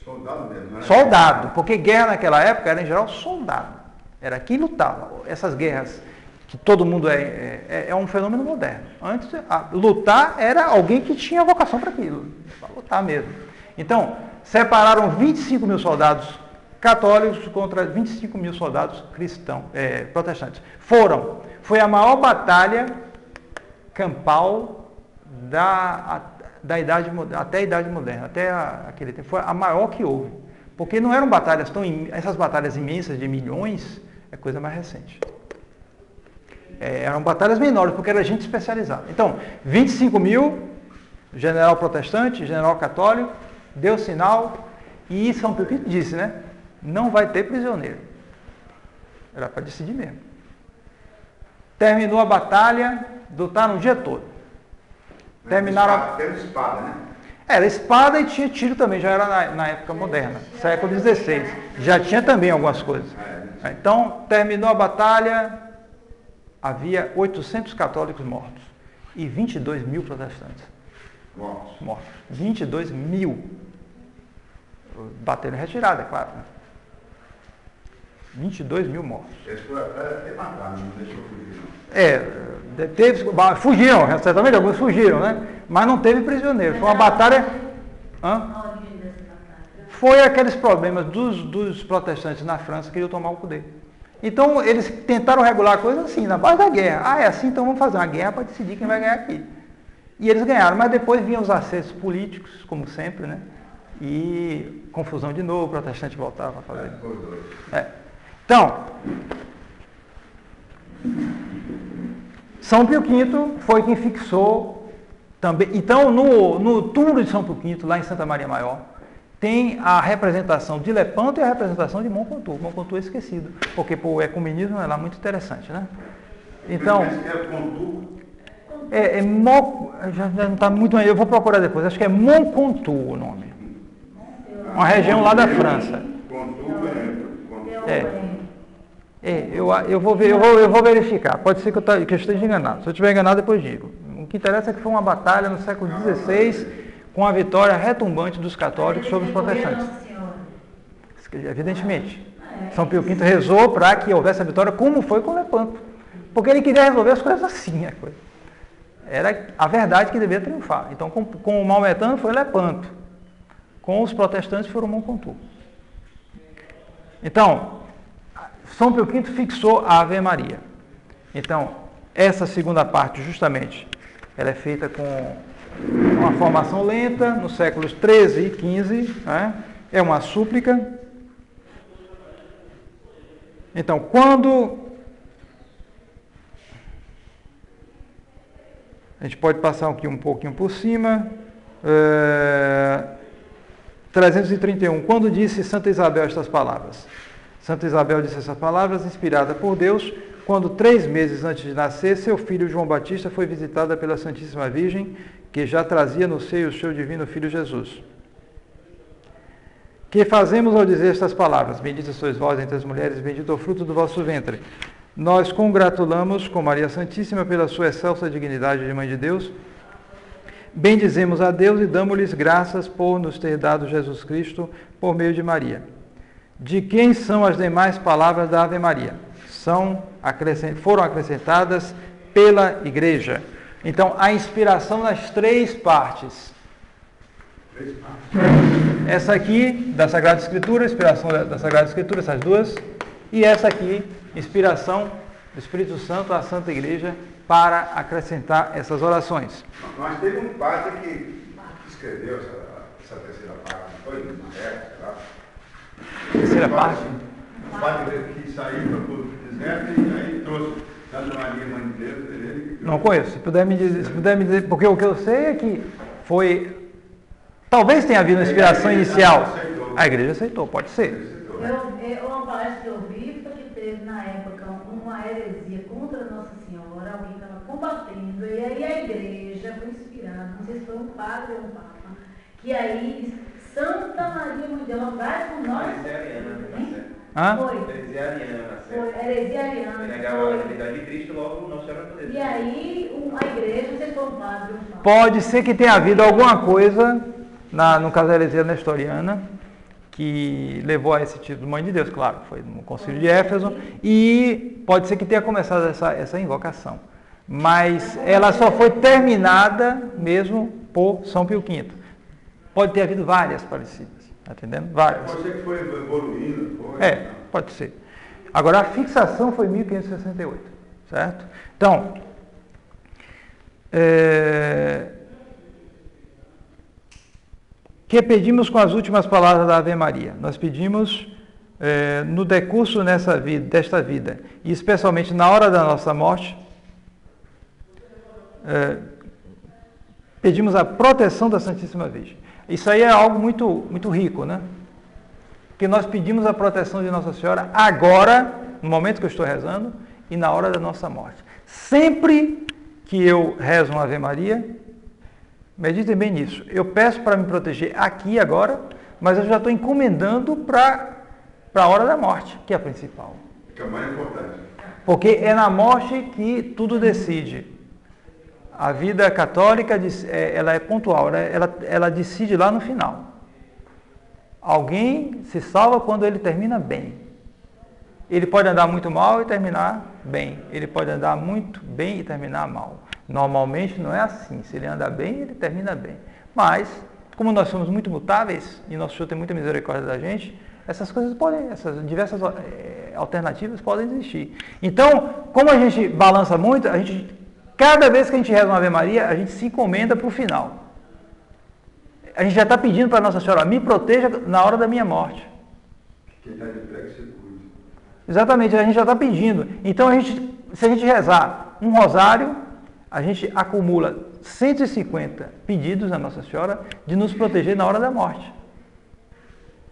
Soldado mesmo, né? Soldado, porque guerra naquela época era em geral soldado. Era quem lutava. Essas guerras que todo mundo é um fenômeno moderno. Antes, lutar era alguém que tinha vocação para aquilo, para lutar mesmo. Então, separaram 25 mil soldados católicos contra 25 mil soldados cristãos, protestantes. Foi a maior batalha campal da idade, até a Idade Moderna, até aquele tempo. Foi a maior que houve. Porque não eram batalhas essas batalhas imensas de milhões, é coisa mais recente. Eram batalhas menores, porque era gente especializada. Então, 25 mil, general protestante, general católico, deu sinal, e São Pio V disse, né? Não vai ter prisioneiro. Era para decidir mesmo. Terminou a batalha, lutaram o dia todo. Terminaram. Era espada, né? Era espada e tinha tiro também, já era na época moderna, século XVI. Já tinha também algumas coisas. Então, terminou a batalha, havia 800 católicos mortos e 22 mil protestantes. Mortos. 22 mil. Bateram em retirada, é claro. Né? 22 mil mortos. Eles foram até mataram, não deixou fugir, não. Fugiram, certamente alguns fugiram, né? Mas não teve prisioneiro. Foi uma batalha. Foi aqueles problemas dos protestantes na França que queriam tomar o poder. Então, eles tentaram regular a coisa assim, na base da guerra. É assim, então vamos fazer uma guerra para decidir quem vai ganhar aqui. E eles ganharam, mas depois vinham os acessos políticos, como sempre, né? E confusão de novo, o protestante voltava a fazer. Então, São Pio V foi quem fixou também. Então, no túmulo de São Pio V, lá em Santa Maria Maior, tem a representação de Lepanto e a representação de Moncontour. Moncontour é esquecido, porque o ecumenismo é lá muito interessante, né? Então, já não está muito, eu vou procurar depois, acho que é Moncontour o nome. Uma região lá da França. Eu vou verificar. Pode ser que eu esteja enganado. Se eu estiver enganado, depois digo. O que interessa é que foi uma batalha no século XVI com a vitória retumbante dos católicos sobre os protestantes. Evidentemente. São Pio V rezou para que houvesse a vitória, como foi com Lepanto. Porque ele queria resolver as coisas assim. Era a verdade que devia triunfar. Então, com o maometano foi Lepanto. Com os protestantes foram Moncontour. Então, São Pio V fixou a Ave Maria. Então, essa segunda parte, justamente, ela é feita com uma formação lenta, nos séculos XIII e XV, né? É uma súplica. Então, quando... A gente pode passar aqui um pouquinho por cima. 331. Quando disse Santa Isabel estas palavras? Santa Isabel disse essas palavras, inspirada por Deus, quando 3 meses antes de nascer, seu filho João Batista foi visitada pela Santíssima Virgem, que já trazia no seio o seu divino Filho Jesus. Que fazemos ao dizer estas palavras? Bendita sois vós entre as mulheres, bendito é o fruto do vosso ventre. Nós congratulamos com Maria Santíssima pela sua excelsa dignidade de Mãe de Deus. Bendizemos a Deus e damos-lhes graças por nos ter dado Jesus Cristo por meio de Maria. De quem são as demais palavras da Ave Maria? Foram acrescentadas pela Igreja. Então, a inspiração nas 3 partes. Essa aqui, da Sagrada Escritura, inspiração da Sagrada Escritura, essas duas. E essa aqui, inspiração do Espírito Santo à Santa Igreja para acrescentar essas orações. Mas teve um padre que escreveu essa terceira parte, não foi? Terceira parte? O padre que saiu para o deserto e aí trouxe Santa Maria, Mãe de Deus, ele... Não conheço. Se puder me dizer, porque o que eu sei é que foi... Talvez tenha havido uma inspiração inicial. A igreja aceitou, pode ser. Uma palestra que eu vi foi que teve na época uma heresia contra Nossa Senhora, alguém estava combatendo, e aí a igreja foi inspirada, não sei se foi um padre ou um papa, que aí Santa Maria Mãe de Deus vai com nós. Heresia ariana, Foi, heresia ariana. Negava a divindade de Cristo, logo não será poder. E aí a igreja, não sei se foi um padre ou um papa. Pode ser que tenha havido alguma coisa, no caso da heresia nestoriana, que levou a esse título Mãe de Deus, claro, foi no Concílio de Éfeso, e pode ser que tenha começado essa invocação. Mas ela só foi terminada mesmo por São Pio V. Pode ter havido várias parecidas, tá entendendo? Várias. Pode ser que foi evoluindo. Pode ser. Agora, a fixação foi em 1568, certo? Então, que pedimos com as últimas palavras da Ave Maria? Nós pedimos no decurso desta vida, e especialmente na hora da nossa morte, pedimos a proteção da Santíssima Virgem. Isso aí é algo muito, muito rico, né? Porque nós pedimos a proteção de Nossa Senhora agora, no momento que eu estou rezando, e na hora da nossa morte. Sempre que eu rezo uma Ave Maria, meditem bem nisso. Eu peço para me proteger aqui agora, mas eu já estou encomendando para a hora da morte, que é a principal. Que é o mais importante. Porque é na morte que tudo decide. A vida católica, ela é pontual, né? Ela decide lá no final. Alguém se salva quando ele termina bem. Ele pode andar muito mal e terminar bem. Ele pode andar muito bem e terminar mal. Normalmente não é assim. Se ele anda bem, ele termina bem. Mas, como nós somos muito mutáveis e nosso Senhor tem muita misericórdia da gente, essas diversas alternativas podem existir. Então, como a gente balança muito, cada vez que a gente reza uma Ave Maria, a gente se encomenda para o final. A gente já está pedindo para Nossa Senhora, me proteja na hora da minha morte. Quem está de pé que se cuide. Exatamente, a gente já está pedindo. Então, se a gente rezar um rosário, a gente acumula 150 pedidos a Nossa Senhora de nos proteger na hora da morte.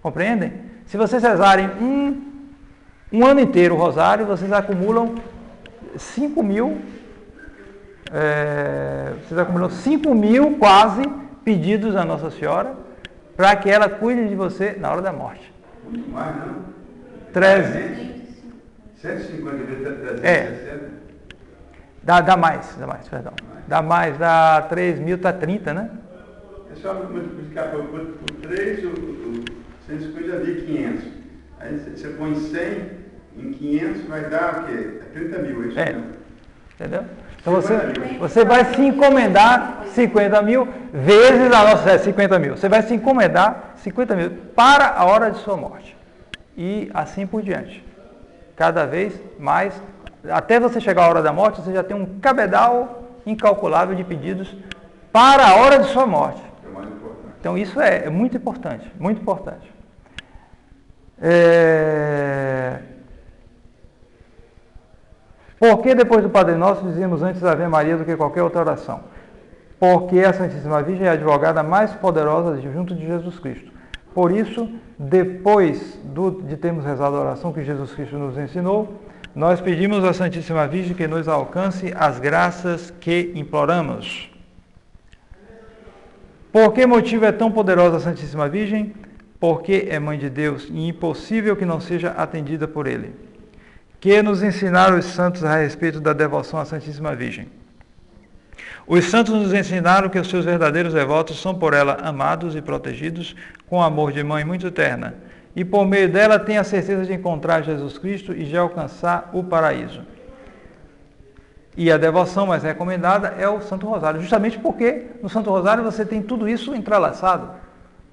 Compreendem? Se vocês rezarem um ano inteiro o rosário, vocês acumulam 5 mil, quase pedidos a Nossa Senhora para que ela cuide de você na hora da morte. Muito mais, não? 150 vezes 360? Dá mais, perdão. Dá mais, dá 3 mil, tá 30, né? É só multiplicar por 3, o 150 já deu 500. Aí você põe 100 em 500, vai dar o quê? 30 mil, é isso mesmo. Entendeu? Então você vai se encomendar 50 mil vezes a nossa 50 mil. Você vai se encomendar 50 mil para a hora de sua morte. E assim por diante. Cada vez mais, até você chegar à hora da morte, você já tem um cabedal incalculável de pedidos para a hora de sua morte. É mais importante. Então isso é muito importante, muito importante. Por que depois do Padre Nosso dizemos antes Ave Maria do que qualquer outra oração? Porque a Santíssima Virgem é a advogada mais poderosa junto de Jesus Cristo. Por isso, depois de termos rezado a oração que Jesus Cristo nos ensinou, nós pedimos à Santíssima Virgem que nos alcance as graças que imploramos. Por que motivo é tão poderosa a Santíssima Virgem? Porque é Mãe de Deus e impossível que não seja atendida por Ele. Que nos ensinaram os santos a respeito da devoção à Santíssima Virgem. Os santos nos ensinaram que os seus verdadeiros devotos são por ela amados e protegidos com amor de mãe muito terna, e por meio dela têm a certeza de encontrar Jesus Cristo e de alcançar o paraíso. E a devoção mais recomendada é o Santo Rosário, justamente porque no Santo Rosário você tem tudo isso entrelaçado.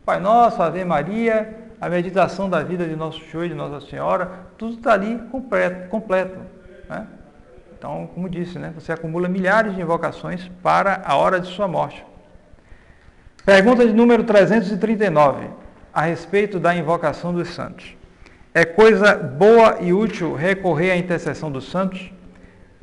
Pai Nosso, Ave Maria, a meditação da vida de Nosso Senhor e de Nossa Senhora, tudo está ali completo, né? Então, como disse, né, você acumula milhares de invocações para a hora de sua morte. Pergunta de número 339, a respeito da invocação dos santos. É coisa boa e útil recorrer à intercessão dos santos?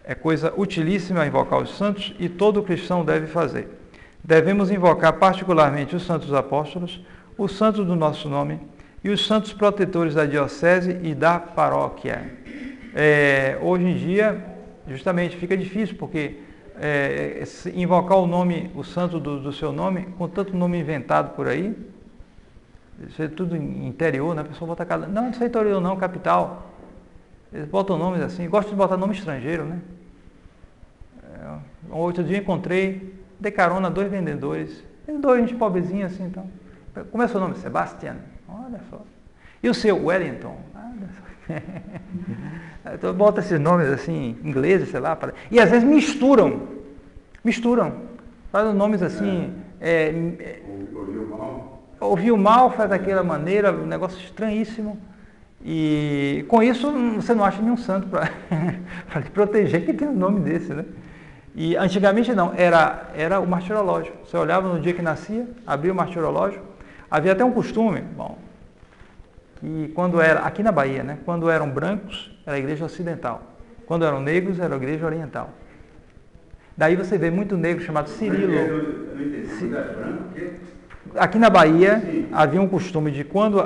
É coisa utilíssima invocar os santos e todo cristão deve fazer. Devemos invocar particularmente os santos apóstolos, os santos do nosso nome e os santos protetores da diocese e da paróquia. Hoje em dia, justamente, fica difícil, porque invocar o nome, o santo do seu nome, com tanto nome inventado por aí, isso é tudo interior, né? A pessoa bota cada... Não, não é interior não, capital. Eles botam nomes assim, gostam de botar nome estrangeiro, né? Outro dia encontrei, dei carona a 2 vendedores, 2 gente pobrezinha assim, então. Como é o seu nome? Sebastião. Olha só. E o seu? Wellington. Olha só. Então bota esses nomes assim, ingleses, sei lá. E às vezes misturam. Fazem nomes assim. Ouviu mal, faz daquela maneira, um negócio estranhíssimo. E com isso você não acha nenhum santo para te proteger que tem um nome desse, né? E antigamente não, era o martirológio. Você olhava no dia que nascia, abria o martirológio. Havia até um costume, bom, que quando era, aqui na Bahia, né? Quando eram brancos, era a igreja ocidental. Quando eram negros, era a igreja oriental. Daí você vê muito negro chamado Cirilo. Eu não entendi, branco, o quê? Aqui na Bahia, sim, havia um costume de quando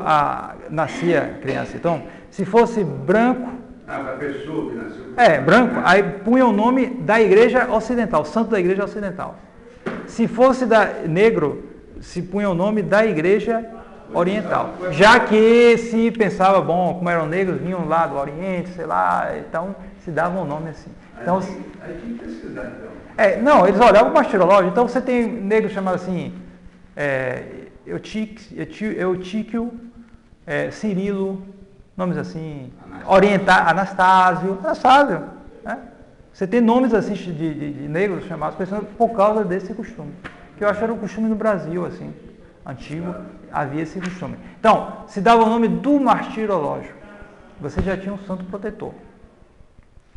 nascia criança, então, se fosse branco... a pessoa que nasceu... branco, aí punha o nome da igreja ocidental, santo da igreja ocidental. Se fosse negro, se punha o nome da igreja oriental. Já que se pensava, bom, como eram negros, vinham lá do Oriente, sei lá, então se dava um nome assim. Então, aí tinha que pesquisar, então. Não, eles olhavam para o martirológio, então você tem negros chamados assim... Eutíquio, Cirilo, nomes assim, Anastásio, né? Você tem nomes assim de negros chamados por causa desse costume, que eu acho que era um costume no Brasil, assim, antigo, havia esse costume. Então, se dava o nome do martirológio, você já tinha um santo protetor,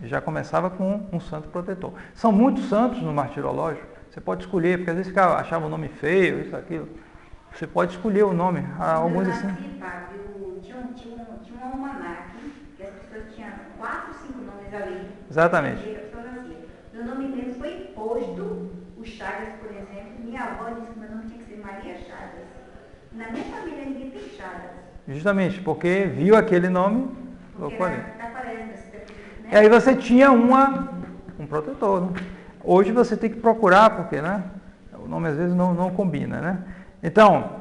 já começava com um santo protetor. São muitos santos no martirológio. Você pode escolher, porque às vezes achava o nome feio, isso, aquilo. Você pode escolher o nome, alguns assim. Tinha um almanaque, que as pessoas tinham 4, 5 nomes ali. Exatamente. Meu nome mesmo foi imposto, o Chagas, por exemplo. Minha avó disse que meu nome tinha que ser Maria Chagas. Na minha família ninguém tem Chagas. Justamente, porque viu aquele nome, colocou ali. Né? E aí você tinha um protetor, né? Hoje você tem que procurar, porque, né, o nome às vezes não combina, né? Então,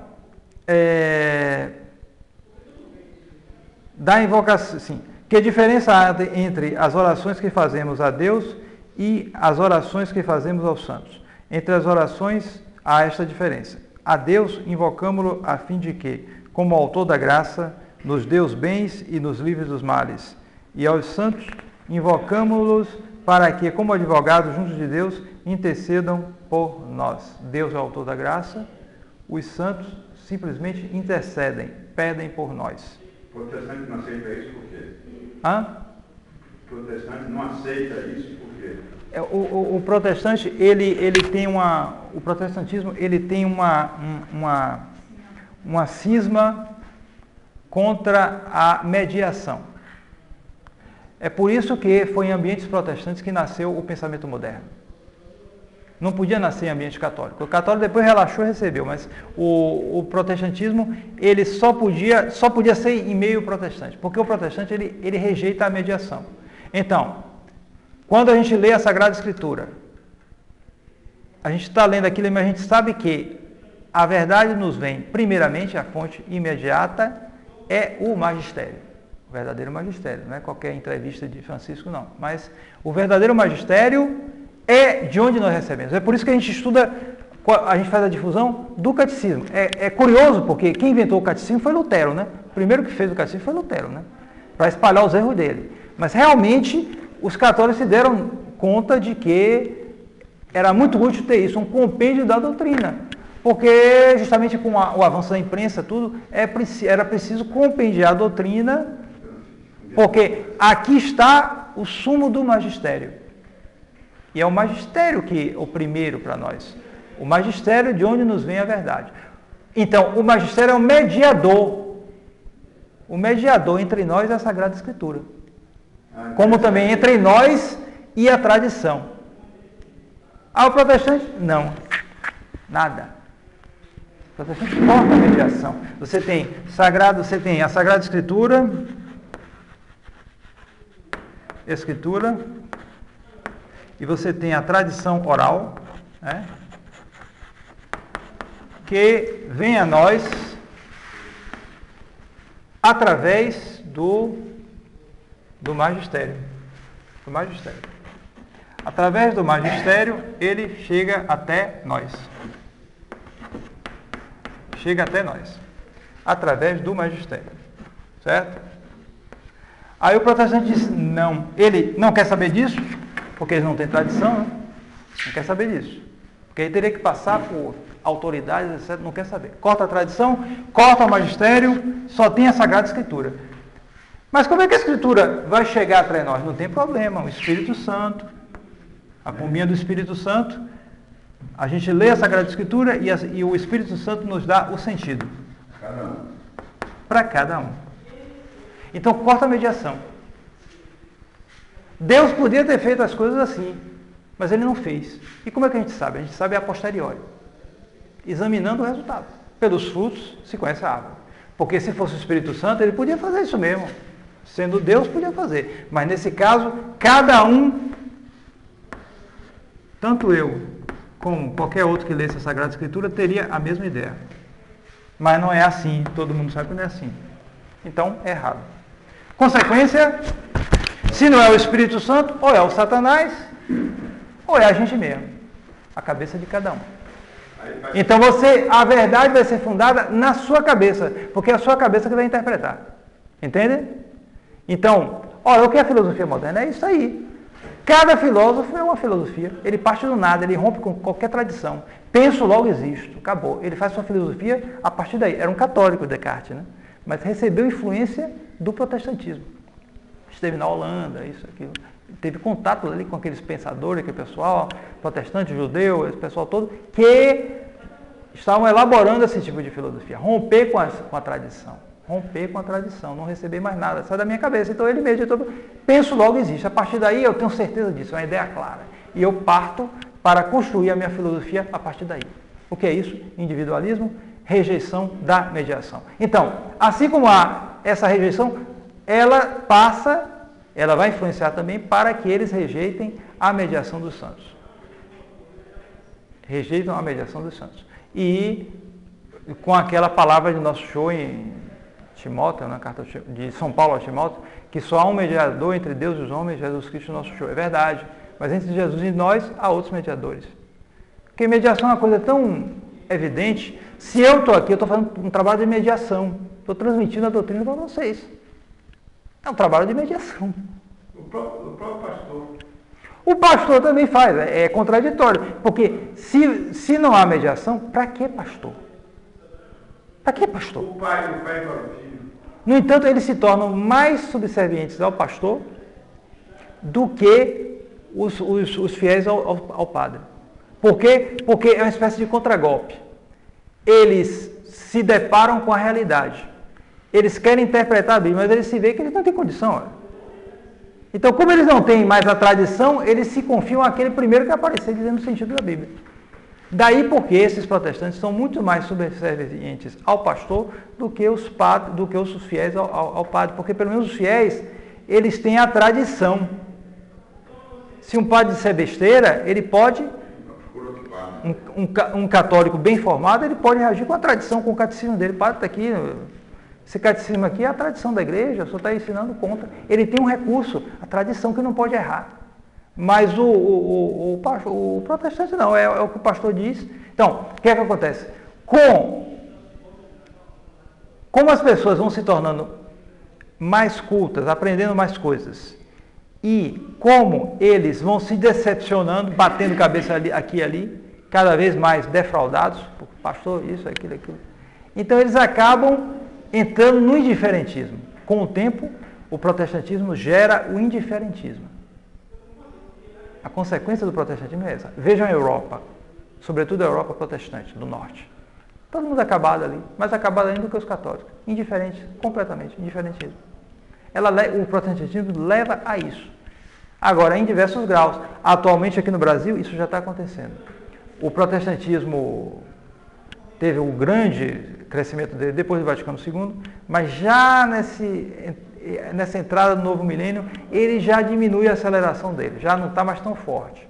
da invocação, sim. Que diferença há entre as orações que fazemos a Deus e as orações que fazemos aos santos? Entre as orações há esta diferença. A Deus invocamo-lo a fim de que, como autor da graça, nos dê os bens e nos livre dos males. E aos santos invocamo-los para que, como advogados juntos de Deus, intercedam por nós. Deus é o autor da graça, os santos simplesmente intercedem, pedem por nós. O protestante não aceita isso por quê? O protestante não aceita isso por quê? O protestante, ele tem o protestantismo, ele tem uma cisma contra a mediação. É por isso que foi em ambientes protestantes que nasceu o pensamento moderno. Não podia nascer em ambiente católico. O católico depois relaxou e recebeu, mas o protestantismo ele só podia ser em meio protestante, porque o protestante ele rejeita a mediação. Então, quando a gente lê a Sagrada Escritura, a gente está lendo aquilo, mas a gente sabe que a verdade nos vem, primeiramente, a fonte imediata é o magistério. O verdadeiro magistério, não é qualquer entrevista de Francisco, não. Mas o verdadeiro magistério é de onde nós recebemos. É por isso que a gente estuda, a gente faz a difusão do catecismo. É curioso, porque quem inventou o catecismo foi Lutero, né? O primeiro que fez o catecismo foi Lutero, né? Para espalhar os erros dele. Mas realmente, os católicos se deram conta de que era muito útil ter isso, um compêndio da doutrina. Porque justamente com o avanço da imprensa, tudo, era preciso compendiar a doutrina, porque aqui está o sumo do magistério. E é o magistério que é o primeiro para nós. O magistério de onde nos vem a verdade. Então, o magistério é o mediador. O mediador entre nós é a Sagrada Escritura. Como também entre nós e a tradição. O protestante, não. Nada. O protestante corta a mediação. Você tem a Sagrada Escritura, e você tem a tradição oral, né, que vem a nós através do magistério. Através do magistério, ele chega até nós. Através do magistério. Certo? Aí o protestante diz, não. Ele não quer saber disso, porque ele não tem tradição, né? Não quer saber disso. Porque ele teria que passar por autoridades, etc. Não quer saber. Corta a tradição, corta o magistério, só tem a Sagrada Escritura. Mas como é que a Escritura vai chegar até nós? Não tem problema. O Espírito Santo, a pombinha do Espírito Santo, a gente lê a Sagrada Escritura e o Espírito Santo nos dá o sentido. Para cada um. Então corta a mediação. Deus podia ter feito as coisas assim, mas ele não fez. E como é que a gente sabe? A gente sabe a posteriori, examinando o resultado. Pelos frutos se conhece a árvore. Porque se fosse o Espírito Santo, ele podia fazer isso mesmo. Sendo Deus, podia fazer. Mas nesse caso, cada um, tanto eu como qualquer outro que lesse a Sagrada Escritura, teria a mesma ideia. Mas não é assim, todo mundo sabe que não é assim. Então, é errado. Consequência, se não é o Espírito Santo, ou é o Satanás, ou é a gente mesmo. A cabeça de cada um. Então a verdade vai ser fundada na sua cabeça, porque é a sua cabeça que vai interpretar. Entende? Então, olha, o que é a filosofia moderna? É isso aí. Cada filósofo é uma filosofia. Ele parte do nada, ele rompe com qualquer tradição. Penso, logo existo. Acabou. Ele faz sua filosofia a partir daí. Era um católico, Descartes, né? Mas recebeu influência do protestantismo. Esteve na Holanda, isso, aquilo. Teve contato ali com aqueles pensadores, aquele pessoal, protestante, judeu, esse pessoal todo, que estavam elaborando esse tipo de filosofia. Romper com a tradição. Romper com a tradição, não receber mais nada, sai da minha cabeça. Então ele meditou, penso, logo existe. A partir daí eu tenho certeza disso, é uma ideia clara. E eu parto para construir a minha filosofia a partir daí. O que é isso? Individualismo, rejeição da mediação. Então, assim como há essa rejeição, ela vai influenciar também para que eles rejeitem a mediação dos santos. Rejeitam a mediação dos santos. E com aquela palavra de nosso show em Timóteo, na carta de São Paulo a Timóteo, que só há um mediador entre Deus e os homens, Jesus Cristo nosso show. É verdade, mas entre Jesus e nós há outros mediadores. Porque mediação é uma coisa tão evidente. Se eu estou aqui, eu estou fazendo um trabalho de mediação. Estou transmitindo a doutrina para vocês. É um trabalho de mediação. O próprio pastor. O pastor também faz, é contraditório. Porque se não há mediação, para que pastor? Para que pastor? O pai para o filho. No entanto, eles se tornam mais subservientes ao pastor do que os fiéis ao padre. Por quê? Porque é uma espécie de contragolpe. Eles se deparam com a realidade. Eles querem interpretar a Bíblia, mas eles se veem que eles não têm condição. Olha. Então, como eles não têm mais a tradição, eles se confiam àquele primeiro que aparecer dizendo o sentido da Bíblia. Daí porque esses protestantes são muito mais subservientes ao pastor do que os fiéis ao padre. Porque pelo menos os fiéis, eles têm a tradição. Se um padre disser besteira, ele pode, um católico bem formado, ele pode reagir com a tradição, com o catecismo dele. O padre está aqui, esse catecismo aqui é a tradição da igreja, só está ensinando contra. Ele tem um recurso, a tradição que não pode errar. Mas o protestante não, é o que o pastor diz. Então, o que é que acontece? Como as pessoas vão se tornando mais cultas, aprendendo mais coisas, e como eles vão se decepcionando, batendo cabeça aqui e ali, cada vez mais defraudados, pastor, isso, aquilo. Então eles acabam entrando no indiferentismo. Com o tempo, o protestantismo gera o indiferentismo. A consequência do protestantismo é essa. Vejam a Europa, sobretudo a Europa protestante, do norte. Todo mundo acabado ali, mais acabado ainda do que os católicos. Indiferente, completamente, indiferentismo. O protestantismo leva a isso. Agora, em diversos graus. Atualmente, aqui no Brasil, isso já está acontecendo. O protestantismo teve um grande crescimento dele depois do Vaticano II, mas já nessa entrada do novo milênio, ele já diminui a aceleração dele, já não está mais tão forte.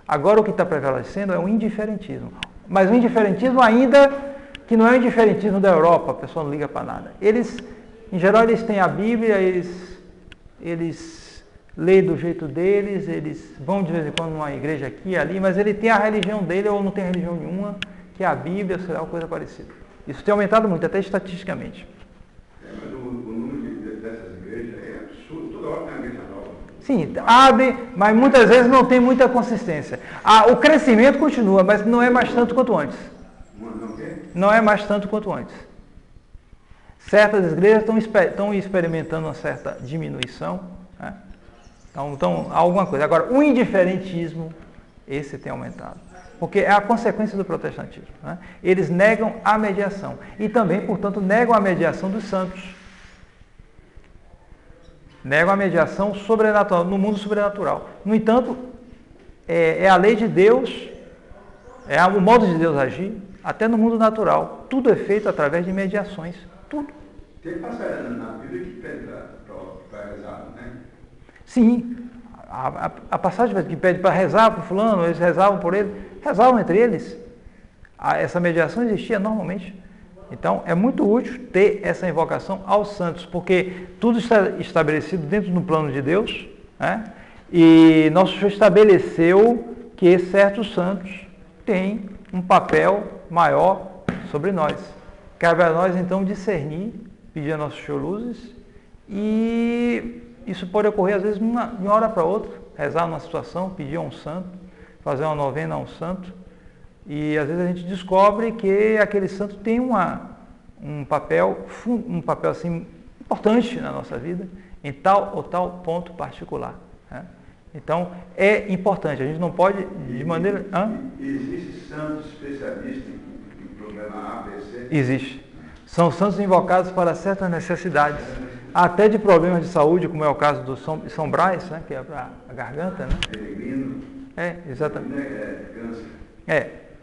Agora, o que está prevalecendo é o indiferentismo. Mas o indiferentismo ainda, que não é o indiferentismo da Europa, a pessoa não liga para nada. Eles, em geral, eles têm a Bíblia, eles leem do jeito deles, eles vão de vez em quando numa igreja aqui e ali, mas ele tem a religião dele ou não tem religião nenhuma, que é a Bíblia, sei lá, uma coisa parecida. Isso tem aumentado muito, até estatisticamente. Mas o número dessas igrejas é absurdo, toda hora tem uma igreja nova. Sim, abre, mas muitas vezes não tem muita consistência. O crescimento continua, mas não é mais tanto quanto antes. Não é mais tanto quanto antes. Certas igrejas estão experimentando uma certa diminuição, né? Então, alguma coisa. Agora, o indiferentismo, esse tem aumentado. Porque é a consequência do protestantismo, né? Eles negam a mediação. E também, portanto, negam a mediação dos santos. Negam a mediação sobrenatural, no mundo sobrenatural. No entanto, é a lei de Deus, é o modo de Deus agir, até no mundo natural. Tudo é feito através de mediações. Tudo. Tem passagem na Bíblia que pede para rezar, né? Sim. A passagem que pede para rezar para o fulano, eles rezavam por ele, rezavam entre eles. Essa mediação existia normalmente. Então, é muito útil ter essa invocação aos santos, porque tudo está estabelecido dentro do plano de Deus, né? E nosso Senhor estabeleceu que certos santos têm um papel maior sobre nós. Cabe a nós, então, discernir, pedir a nosso Senhor luzes, e isso pode ocorrer, às vezes, de uma hora para outra, rezar numa situação, pedir a um santo, fazer uma novena a um santo, e às vezes a gente descobre que aquele santo tem um papel assim, importante na nossa vida, em tal ou tal ponto particular, né? Então, é importante, a gente não pode, de maneira... Existe santo especialista em problema A, B, C? Existe. São santos invocados para certas necessidades, até de problemas de saúde, como é o caso do São Brás, né, que é para a garganta, né? Peregrino. Exatamente. Câncer.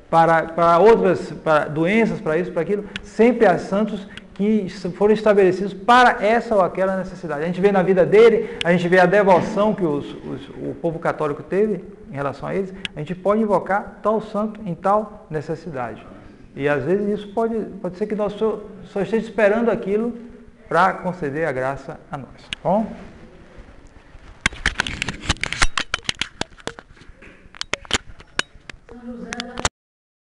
Para outras doenças, para isso, para aquilo, sempre há santos que foram estabelecidos para essa ou aquela necessidade. A gente vê na vida dele, a gente vê a devoção que o povo católico teve em relação a eles, a gente pode invocar tal santo em tal necessidade. E às vezes isso pode ser que nós só esteja esperando aquilo para conceder a graça a nós. Bom? São José